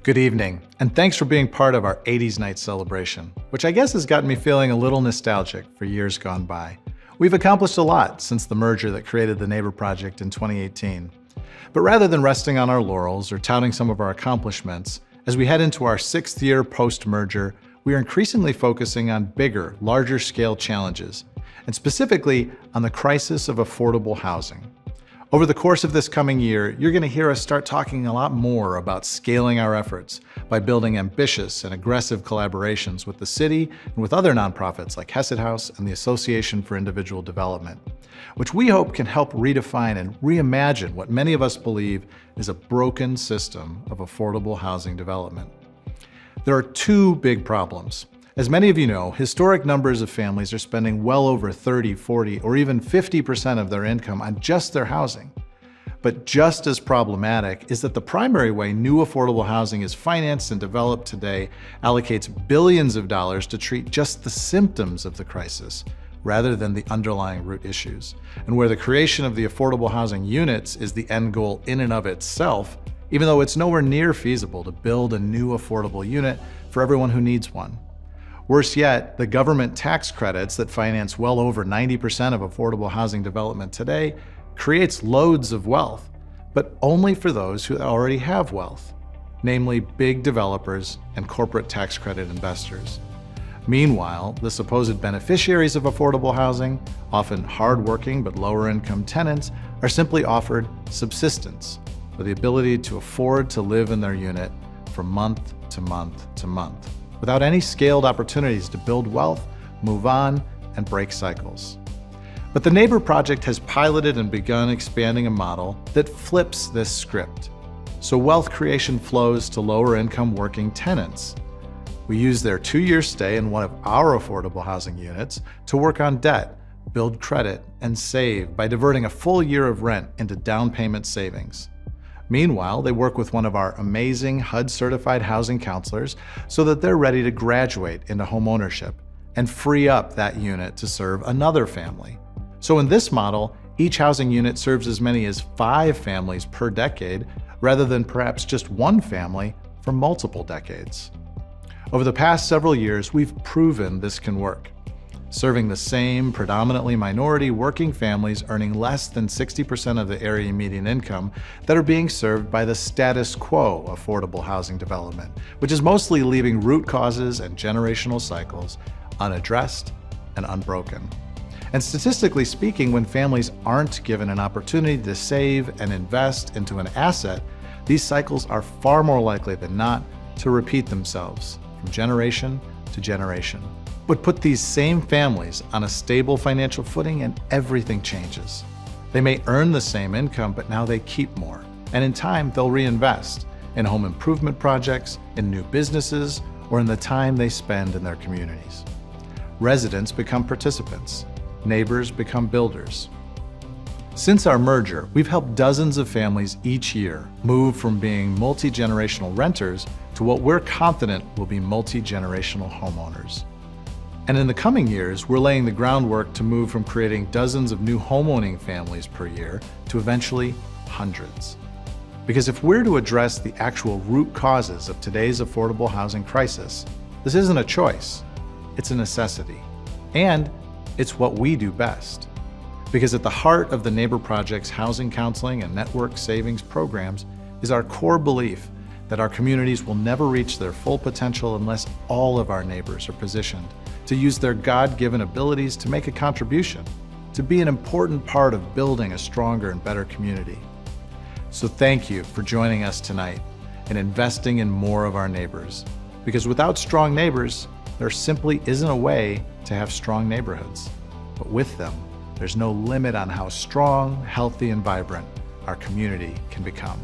Good evening, and thanks for being part of our 80s night celebration, which I guess has gotten me feeling a little nostalgic for years gone by. We've accomplished a lot since the merger that created the Neighbor Project in 2018. But rather than resting on our laurels or touting some of our accomplishments, as we head into our 6th year post-merger, we are increasingly focusing on bigger, larger scale challenges, and specifically on the crisis of affordable housing. Over the course of this coming year, you're going to hear us start talking a lot more about scaling our efforts by building ambitious and aggressive collaborations with the city and with other nonprofits like Hesed House and the Association for Individual Development, which we hope can help redefine and reimagine what many of us believe is a broken system of affordable housing development. There are two big problems. As many of you know, historic numbers of families are spending well over 30, 40, or even 50% of their income on just their housing. But just as problematic is that the primary way new affordable housing is financed and developed today allocates billions of dollars to treat just the symptoms of the crisis, rather than the underlying root issues. And where the creation of the affordable housing units is the end goal in and of itself, even though it's nowhere near feasible to build a new affordable unit for everyone who needs one. Worse yet, the government tax credits that finance well over 90% of affordable housing development today creates loads of wealth, but only for those who already have wealth, namely big developers and corporate tax credit investors. Meanwhile, the supposed beneficiaries of affordable housing, often hardworking but lower income tenants, are simply offered subsistence, or the ability to afford to live in their unit from month to month to month, without any scaled opportunities to build wealth, move on, and break cycles. But the Neighbor Project has piloted and begun expanding a model that flips this script. So wealth creation flows to lower income working tenants. We use their 2-year stay in one of our affordable housing units to work on debt, build credit, and save by diverting a full year of rent into down payment savings. Meanwhile, they work with one of our amazing HUD-certified housing counselors so that they're ready to graduate into homeownership and free up that unit to serve another family. So in this model, each housing unit serves as many as 5 families per decade, rather than perhaps just one family for multiple decades. Over the past several years, we've proven this can work, serving the same predominantly minority working families earning less than 60% of the area median income that are being served by the status quo affordable housing development, which is mostly leaving root causes and generational cycles unaddressed and unbroken. And statistically speaking, when families aren't given an opportunity to save and invest into an asset, these cycles are far more likely than not to repeat themselves from generation to generation. But put these same families on a stable financial footing and everything changes. They may earn the same income, but now they keep more. And in time, they'll reinvest in home improvement projects, in new businesses, or in the time they spend in their communities. Residents become participants. Neighbors become builders. Since our merger, we've helped dozens of families each year move from being multi-generational renters to what we're confident will be multi-generational homeowners. And in the coming years, we're laying the groundwork to move from creating dozens of new homeowning families per year to eventually hundreds. Because if we're to address the actual root causes of today's affordable housing crisis, this isn't a choice, it's a necessity. And it's what we do best. Because at the heart of the Neighbor Project's housing counseling and network savings programs is our core belief that our communities will never reach their full potential unless all of our neighbors are positioned to use their God-given abilities to make a contribution, to be an important part of building a stronger and better community. So thank you for joining us tonight and investing in more of our neighbors. Because without strong neighbors, there simply isn't a way to have strong neighborhoods. But with them, there's no limit on how strong, healthy, and vibrant our community can become.